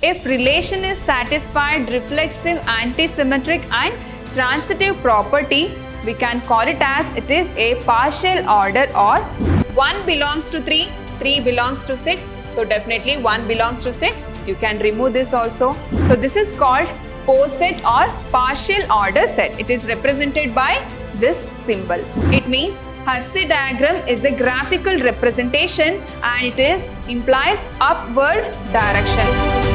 If relation is satisfied reflexive, antisymmetric and transitive property, we can call it as it is a partial order, or 1 belongs to 3, 3 belongs to 6. So definitely 1 belongs to 6. You can remove this also. So this is called poset or partial order set. It is represented by this symbol. It means Hussey diagram is a graphical representation and it is implied upward direction.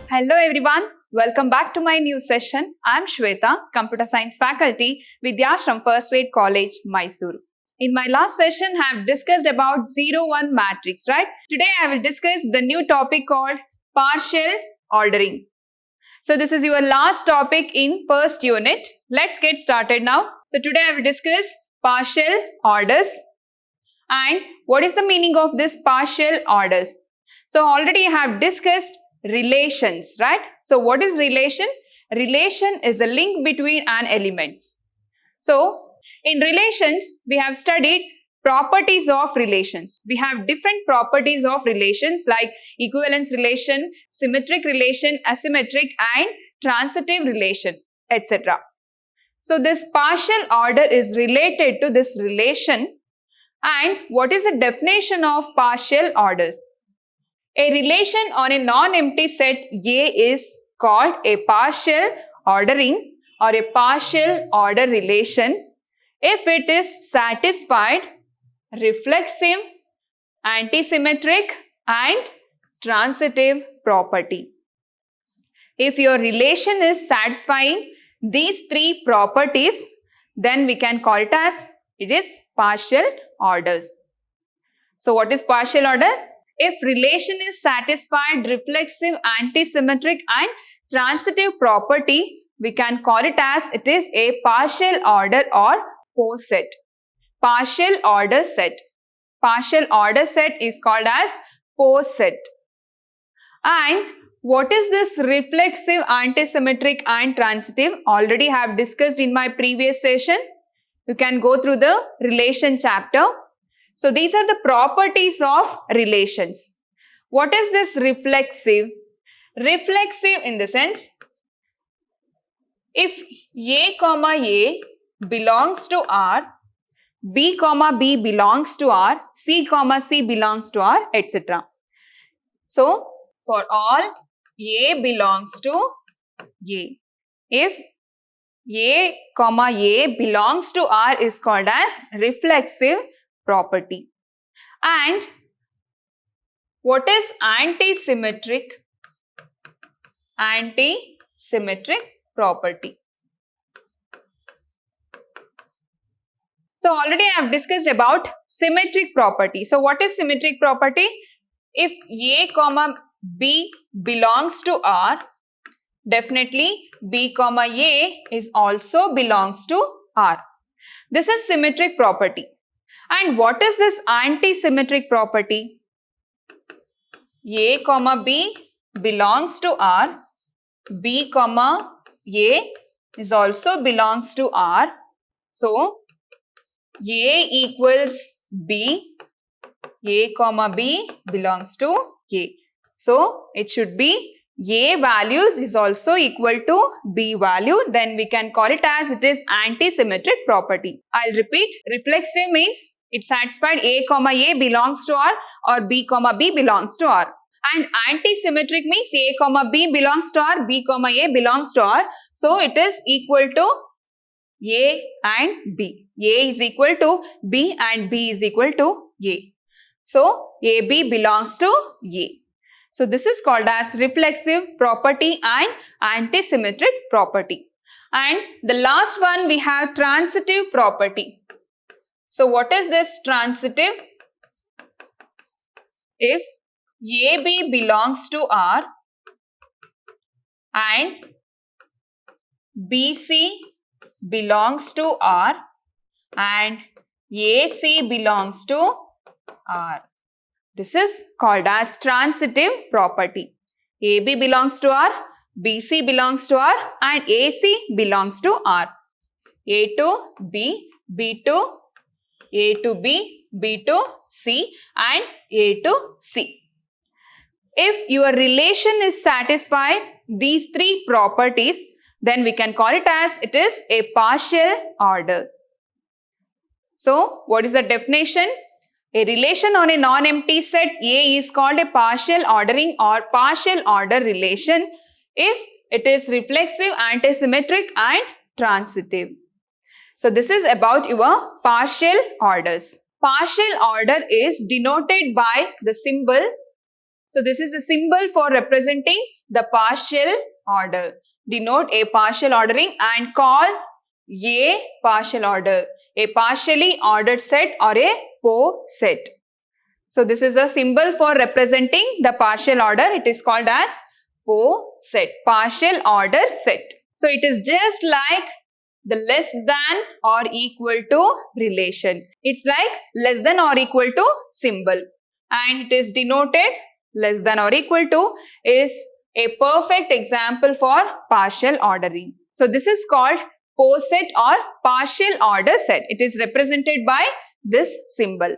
Hello everyone, welcome back to my new session. I am Shweta, Computer Science faculty, Vidyashram First Grade College, Mysuru. In my last session, I have discussed about 0-1 matrix, right? Today I will discuss the new topic called partial ordering. So this is your last topic in first unit. Let's get started now. So today I will discuss partial orders and what is the meaning of this partial orders. So already I have discussed relations, right? So what is relation? Relation is a link between an elements. So in relations, we have studied properties of relations. We have different properties of relations like equivalence relation, symmetric relation, asymmetric and transitive relation, etc. So this partial order is related to this relation. And what is the definition of partial orders? A relation on a non-empty set A is called a partial ordering or a partial order relation if it is satisfied reflexive, antisymmetric and transitive property. If your relation is satisfying these three properties, then we can call it as it is partial orders. So what is partial order? If relation is satisfied reflexive, antisymmetric and transitive property, we can call it as it is a partial order or poset. Partial order set. Partial order set is called as poset. And what is this reflexive, antisymmetric and transitive? Already have discussed in my previous session. You can go through the relation chapter. So these are the properties of relations. What is this reflexive? Reflexive in the sense, if A belongs to R, B B belongs to R, C C belongs to R, etc. So for all A belongs to A. If A belongs to R is called as reflexive property. And what is antisymmetric? Antisymmetric property. So already I have discussed about symmetric property. So what is symmetric property? If A, B belongs to R, definitely B, A is also belongs to R. This is symmetric property. And what is this antisymmetric property? A, B belongs to R, B, A is also belongs to R. So, A equals B, A, B belongs to A. So, it should be A values is also equal to B value. Then we can call it as it is antisymmetric property. I'll repeat. Reflexive means it satisfied A, belongs to R or B, B belongs to R. And antisymmetric means A, B belongs to R, B, A belongs to R. So, it is equal to A and B. A is equal to B and B is equal to A. So, AB belongs to A. So, this is called as reflexive property and antisymmetric property. And the last one we have transitive property. So, what is this transitive? If AB belongs to R and BC belongs to R and AC belongs to R. This is called as transitive property. AB belongs to R, BC belongs to R and AC belongs to R. A to B, B to A to B, B to C and A to C. If your relation is satisfied these three properties, then we can call it as it is a partial order. So, what is the definition? A relation on a non-empty set A is called a partial ordering or partial order relation if it is reflexive, antisymmetric and transitive. So, this is about your partial orders. Partial order is denoted by the symbol. So, this is a symbol for representing the partial order. Denote a partial ordering and call a partial order, a partially ordered set or a Po-set. So, this is a symbol for representing the partial order. It is called as Po-set, partial order set. So, it is just like the less than or equal to relation. It's like less than or equal to symbol, and it is denoted less than or equal to is a perfect example for partial ordering. So, this is called Po-set or partial order set. It is represented by this symbol.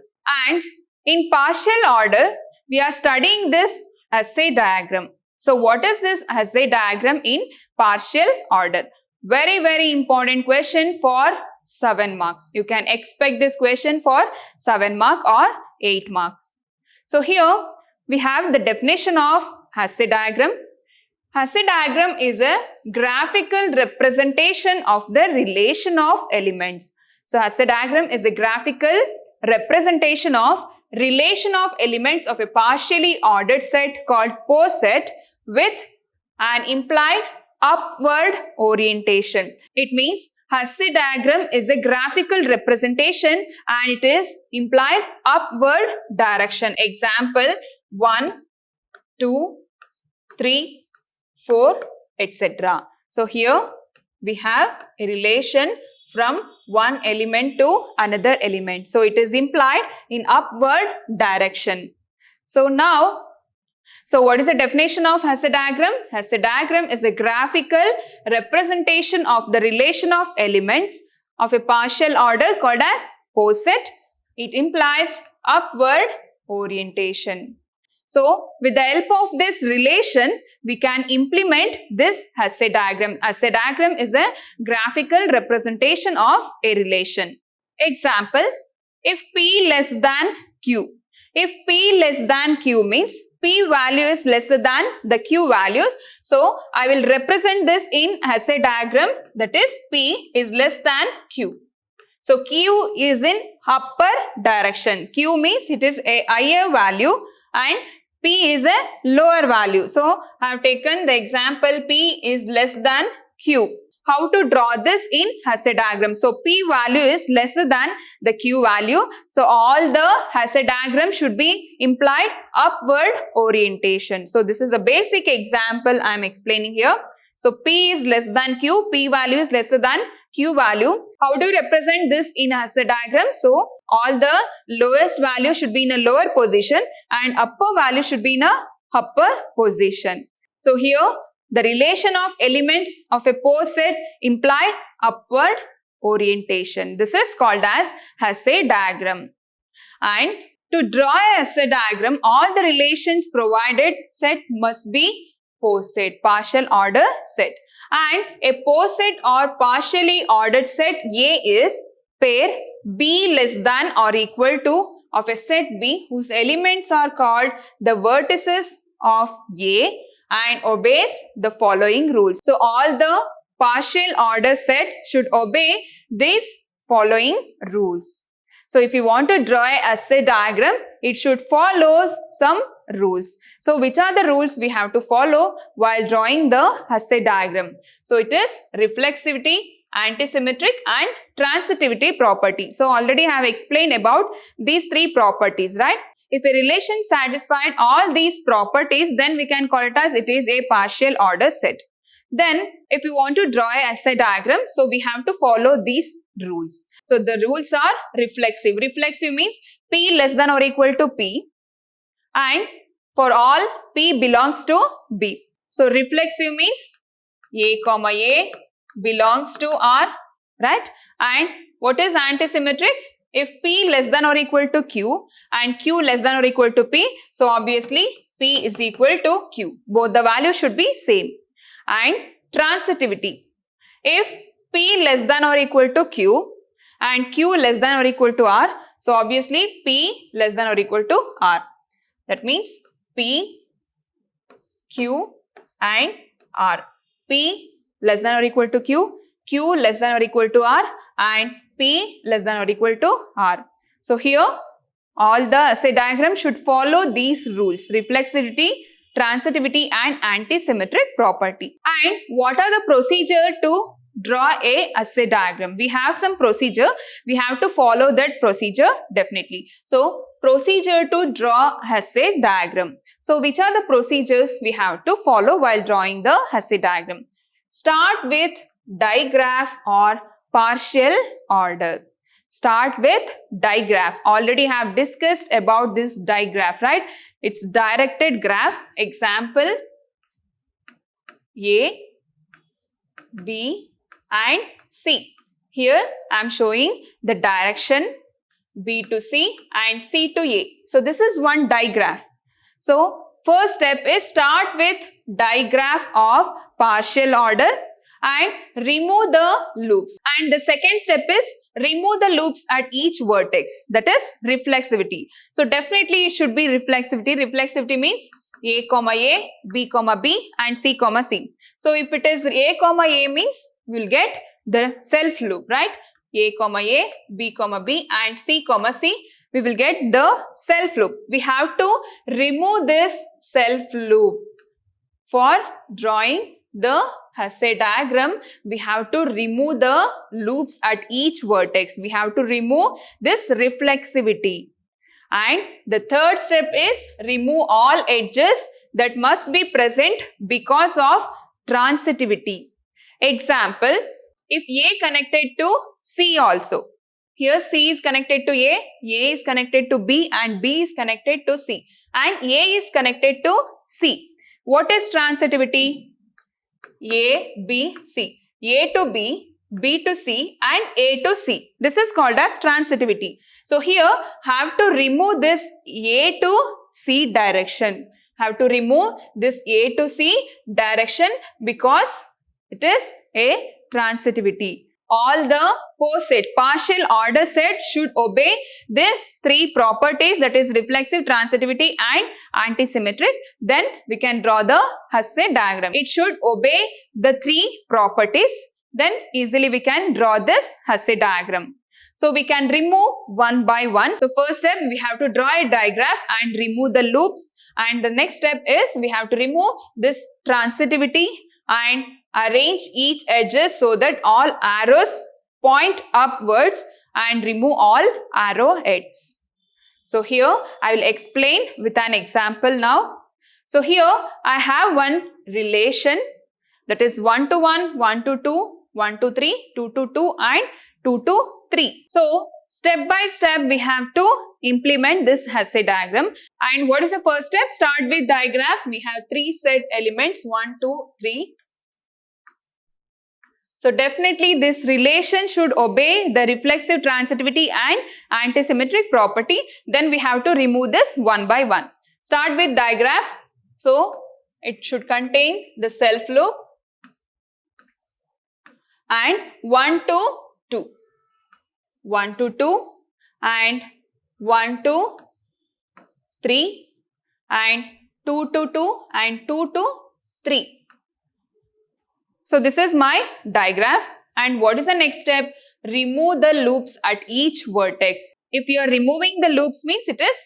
And in partial order, we are studying this Hasse diagram. So, what is this Hasse diagram in partial order? Very important question for 7 marks. You can expect this question for 7 mark or 8 marks. So, here we have the definition of Hasse diagram. Hasse diagram is a graphical representation of the relation of elements. So, Hasse diagram is a graphical representation of relation of elements of a partially ordered set called Po-set with an implied upward orientation. It means Hasse diagram is a graphical representation and it is implied upward direction. Example 1, 2, 3, 4, etc. So, here we have a relation from one element to another element. So, it is implied in upward direction. So, now, what is the definition of Hasse diagram? Hasse diagram is a graphical representation of the relation of elements of a partial order called as Po-set. It implies upward orientation. So, with the help of this relation, we can implement this Hasse diagram. Hasse diagram is a graphical representation of a relation. Example, if P less than Q. If P less than Q means P value is lesser than the Q values. So, I will represent this in Hasse diagram, that is P is less than Q. So, Q is in upper direction. Q means it is a higher value and P is a lower value. So, I have taken the example P is less than Q. How to draw this in Hasse diagram? So, P value is lesser than the Q value. So, all the Hasse diagram should be implied upward orientation. So, this is a basic example I am explaining here. So, P is less than Q, P value is lesser than Q value. How do you represent this in Hasse diagram? So, all the lowest value should be in a lower position and upper value should be in a upper position. So, here the relation of elements of a Po-set implied upward orientation. This is called as Hasse diagram. And to draw a Hasse diagram, all the relations provided set must be Po-set, partial order set. And a Po-set or partially ordered set A is pair B less than or equal to of a set B whose elements are called the vertices of A and obeys the following rules. So, all the partial order set should obey these following rules. So, if you want to draw a Hasse diagram, it should follow some rules. So, which are the rules we have to follow while drawing the Hasse diagram? So, it is reflexivity, antisymmetric and transitivity property. So, already I have explained about these three properties, right? If a relation satisfied all these properties, then we can call it as it is a partial order set. Then, if you want to draw a Hasse diagram, so we have to follow these rules. So, the rules are reflexive. Reflexive means P less than or equal to P and for all P belongs to B. So, reflexive means A comma A belongs to R, right? And what is antisymmetric? if P less than or equal to Q and Q less than or equal to P, so obviously P is equal to Q. Both the values should be same. And transitivity. If P less than or equal to Q and Q less than or equal to R, so obviously P less than or equal to R. That means P, Q and R. P less than or equal to Q, Q less than or equal to R and P less than or equal to R. So here all the assay diagram should follow these rules: reflexivity, transitivity and antisymmetric property. And what are the procedure to draw a assay diagram? We have some procedure. We have to follow that procedure definitely. So procedure to draw assay diagram. So which are the procedures we have to follow while drawing the assay diagram? Start with digraph or partial order. Start with digraph. Already have discussed about this digraph, right? It's directed graph. Example A, B and C. Here I am showing the direction B to C and C to A. So this is one digraph. So first step is start with digraph of partial order and remove the loops. And the second step is remove the loops at each vertex. That is reflexivity. So definitely it should be reflexivity. Reflexivity means A, B, B and C, C. So if it is A means we will get the self loop, right? A, B, B and C, C. We will get the self loop. We have to remove this self loop. For drawing the assay diagram, we have to remove the loops at each vertex. We have to remove this reflexivity. And the third step is remove all edges that must be present because of transitivity. Example, if A connected to C also. Here C is connected to A is connected to B and B is connected to C. And A is connected to C. What is transitivity? A, B, C. A to B, B to C and A to C. This is called as transitivity. So here have to remove this A to C direction. Have to remove this A to C direction because it is a transitivity. All the poset, partial order set should obey these three properties, that is reflexive, transitivity and antisymmetric. Then we can draw the assay diagram. It should obey the three properties. Then easily we can draw this assay diagram. So we can remove one by one. So first step we have to draw a digraph and remove the loops. And the next step is we have to remove this transitivity and arrange each edges so that all arrows point upwards and remove all arrowheads. So here I will explain with an example now. So here I have one relation, that is 1 to 1, 1 to 2, 1 to 3, 2 to 2 and 2 to 3. So step by step we have to implement this assay diagram. And what is the first step? Start with digraph. We have three set elements 1, 2, 3. So definitely this relation should obey the reflexive, transitivity and antisymmetric property. Then we have to remove this one by one. Start with digraph. So it should contain the self loop and 1 to 2. 1 to 2 and 1 to 3 and 2 to 2 and 2 to 3. So this is my digraph. And what is the next step? Remove the loops at each vertex. If you are removing the loops means it is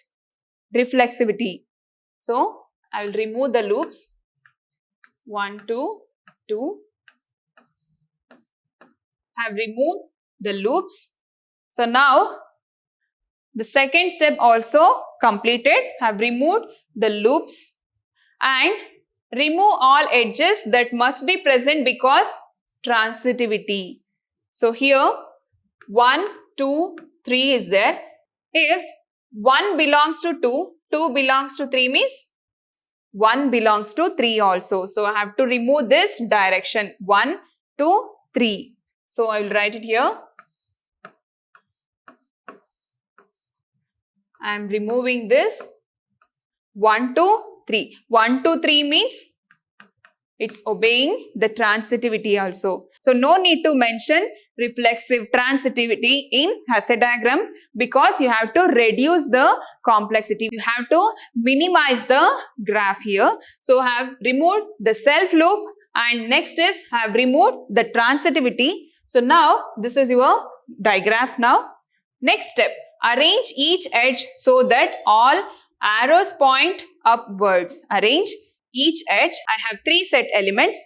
reflexivity. So I will remove the loops. 1, 2, 2. I have removed the loops. So now the second step also completed. I have removed the loops and remove all edges that must be present because transitivity. So here 1, 2, 3 is there. If 1 belongs to 2, 2 belongs to 3 means 1 belongs to 3 also. So I have to remove this direction 1, 2, 3. So I will write it here. I am removing this 1, 2, 3. 1, 2, 3 means it's obeying the transitivity also. So no need to mention reflexive transitivity in Hasse diagram because you have to reduce the complexity. You have to minimize the graph here. So have removed the self loop and next is have removed the transitivity. So now this is your digraph now. Next step, arrange each edge so that all arrows point upwards. Arrange each edge. I have 3 set elements.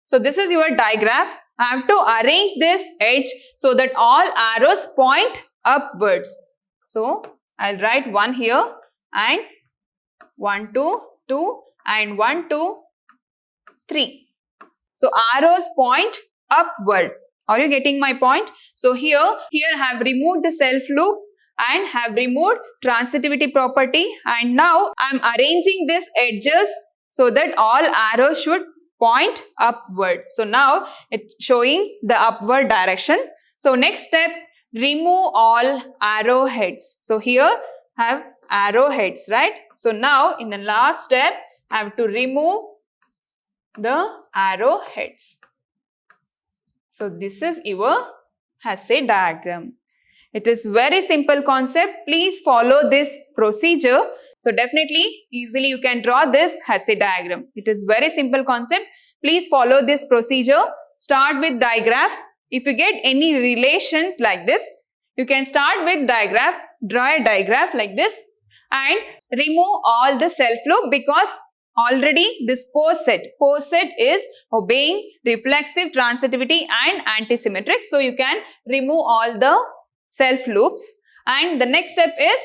So this is your digraph. I have to arrange this edge so that all arrows point upwards. So I'll write 1 here and 1, 2, 2 and 1, 2, 3. So arrows point upward. Are you getting my point? So here I have removed the self loop and have removed transitivity property and now I am arranging these edges so that all arrows should point upward. So now it's showing the upward direction. So next step, remove all arrowheads. So here have arrowheads, right? So now in the last step, I have to remove the arrowheads. So this is your Hasse diagram. It is very simple concept. Please follow this procedure. So definitely easily you can draw this Hasse diagram. It is very simple concept. Please follow this procedure. Start with digraph. If you get any relations like this, you can start with digraph. Draw a digraph like this and remove all the self loop because already this pose set is obeying reflexive transitivity and antisymmetric. So you can remove all the self loops and the next step is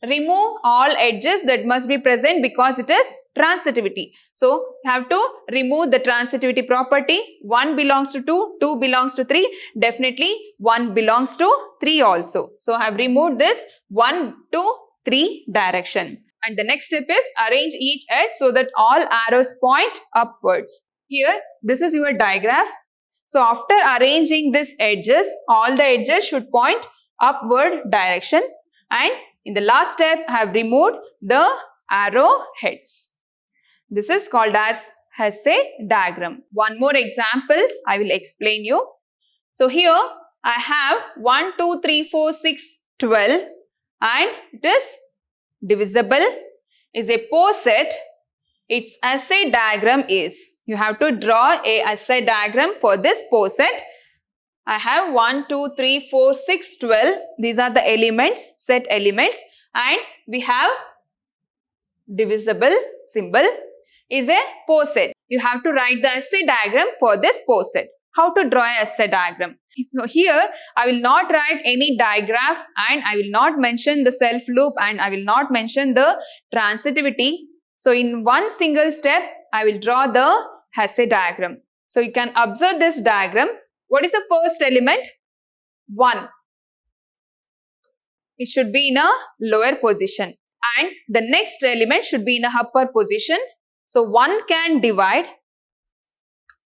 remove all edges that must be present because it is transitivity. So you have to remove the transitivity property. 1 belongs to 2, 2 belongs to 3, definitely 1 belongs to 3 also. So I have removed this 1 to 3 direction. And the next step is arrange each edge so that all arrows point upwards. Here, this is your digraph. So after arranging these edges, all the edges should point upward direction. And in the last step, I have removed the arrowheads. This is called as Hasse diagram. One more example, I will explain you. So here, I have 1, 2, 3, 4, 6, 12 and it is divisible, is a pose set. Its Hasse diagram is, you have to draw a Hasse diagram for this pose set. I have 1, 2, 3, 4, 6, 12. These are the elements, set elements and we have divisible symbol is a pose set. You have to write the Hasse diagram for this pose set. How to draw a Hasse diagram? So here I will not write any digraph and I will not mention the self loop and I will not mention the transitivity. So in one single step I will draw the Hasse diagram. So you can observe this diagram. What is the first element? 1. It should be in a lower position and the next element should be in a upper position. So 1 can divide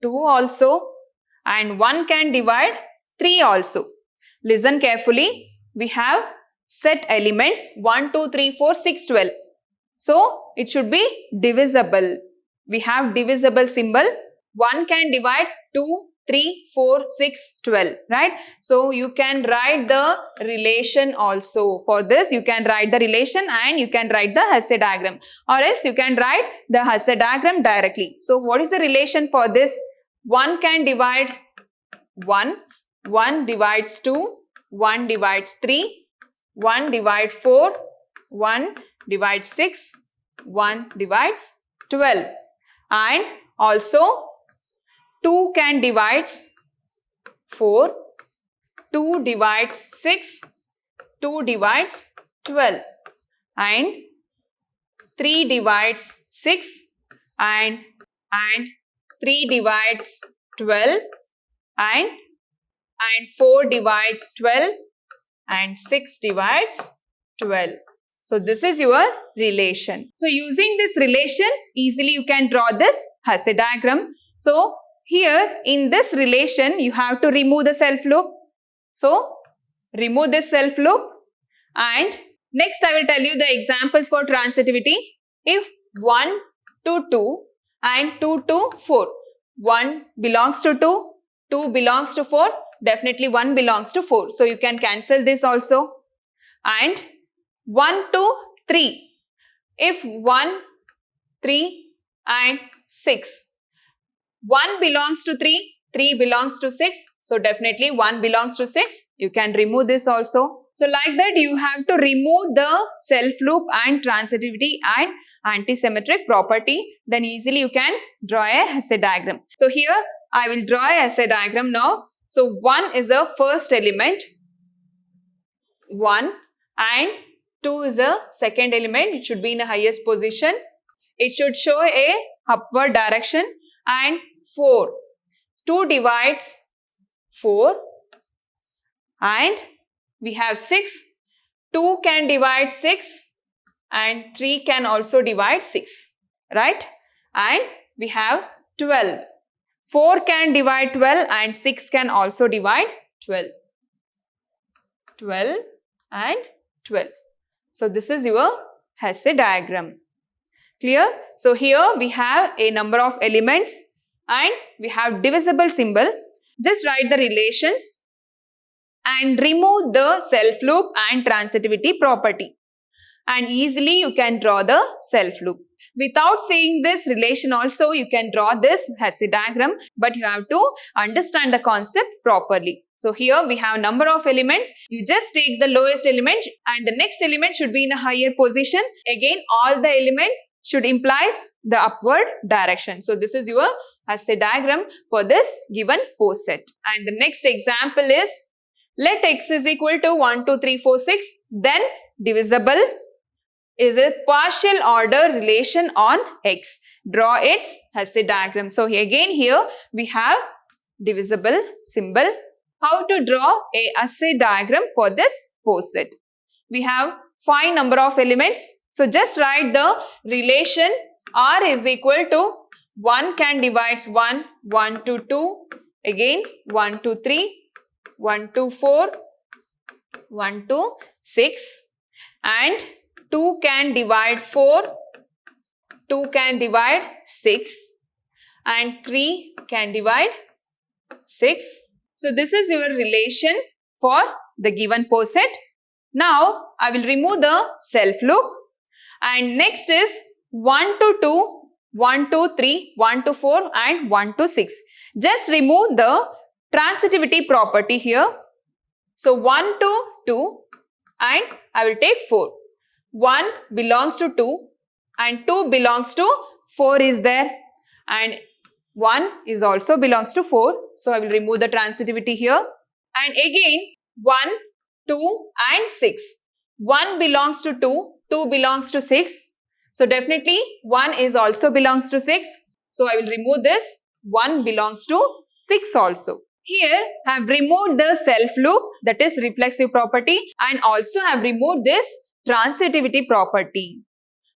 2 also and 1 can divide 3 also. Listen carefully. We have set elements 1, 2, 3, 4, 6, 12. So it should be divisible. We have divisible symbol. 1 can divide 2, 3, 4, 6, 12, right? So you can write the relation also. For this you can write the relation and you can write the Hasse diagram or else you can write the Hasse diagram directly. So what is the relation for this? 1 can divide 1, 1 divides 2, 1 divides 3, 1 divides 4, 1 divides 6, 1 divides 12 and also 2 can divide 4, 2 divides 6, 2 divides 12 and 3 divides 6 and 3 divides 12 and 4 divides 12 and 6 divides 12. So this is your relation. So using this relation, easily you can draw this Hasse diagram. So here in this relation, you have to remove the self loop. So remove this self loop and Next, I will tell you the examples for transitivity. If 1 to 2 and 2 to 4, 1 belongs to 2, 2 belongs to 4, definitely 1 belongs to 4. So you can cancel this also. And 1 to 3, if 1, 3 and 6, 1 belongs to 3, 3 belongs to 6, so definitely 1 belongs to 6. You can remove this also. So like that you have to remove the self loop and transitivity and antisymmetric property. Then easily you can draw a Hesse diagram. So here I will draw a Hesse diagram now. So 1 is the first element, 1, and 2 is the second element. It should be in the highest position. It should show a upward direction. And 4, 2 divides 4, and we have 6. 2 can divide 6 and 3 can also divide 6, right? And we have 12. 4 can divide 12 and 6 can also divide 12. 12 and 12. So this is your Hesse diagram. Clear? So here we have a number of elements and we have divisible symbol. Just write the relations and remove the self loop and transitivity property. And easily you can draw the self loop. Without seeing this relation also, you can draw this Hesse diagram, but you have to understand the concept properly. So here we have number of elements. You just take the lowest element and the next element should be in a higher position. Again, all the element should implies the upward direction. So this is your Hesse diagram for this given post set. And the next example is, let x is equal to 1, 2, 3, 4, 6, then divisible is a partial order relation on x. Draw its Hesse diagram. So again here we have divisible symbol. How to draw a Hesse diagram for this post set? We have 5 number of elements. So just write the relation R is equal to 1 can divides 1, 1 to 2, again 1 to 3, 1 to 4, 1 to 6, and 2 can divide 4, 2 can divide 6, and 3 can divide 6. So this is your relation for the given post set. Now I will remove the self loop. And next is 1 to 2, 1 to 3, 1 to 4 and 1 to 6. Just remove the transitivity property here. So 1 to 2 and I will take 4. 1 belongs to 2 and 2 belongs to 4 is there, and 1 is also belongs to 4. So I will remove the transitivity here. And again 1, 2 and 6. 1 belongs to 2, 2 belongs to 6. So definitely 1 is also belongs to 6. So I will remove this. 1 belongs to 6 also. Here I have removed the self loop, that is reflexive property, and also have removed this transitivity property.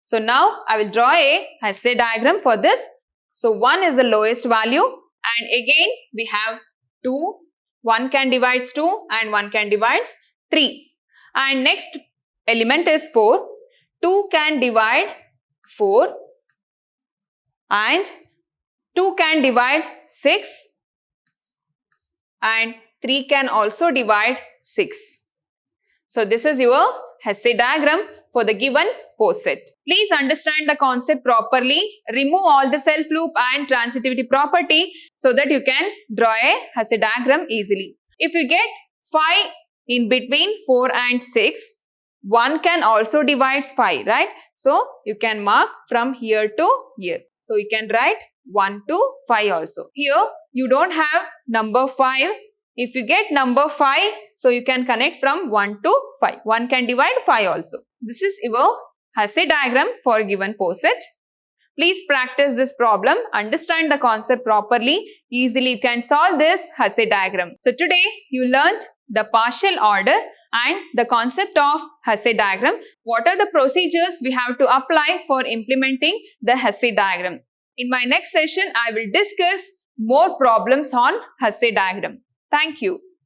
So now I will draw a Hesse diagram for this. So 1 is the lowest value, and again we have 2, 1 can divide 2 and 1 can divide 3. And next element is 4, 2 can divide 4 and 2 can divide 6 and 3 can also divide 6. So this is your Hesse diagram for the given post set. Please understand the concept properly. Remove all the self loop and transitivity property so that you can draw a Hesse diagram easily. If you get 5 in between 4 and 6, 1 can also divide 5, right? So you can mark from here to here. So you can write 1 to 5 also. Here you don't have number 5. If you get number 5, so you can connect from 1 to 5. 1 can divide 5 also. This is your Hesse diagram for a given post set. Please practice this problem. Understand the concept properly. Easily you can solve this Hesse diagram. So today you learned the partial order and the concept of Hesse diagram. What are the procedures we have to apply for implementing the Hesse diagram? In my next session, I will discuss more problems on Hesse diagram. Thank you.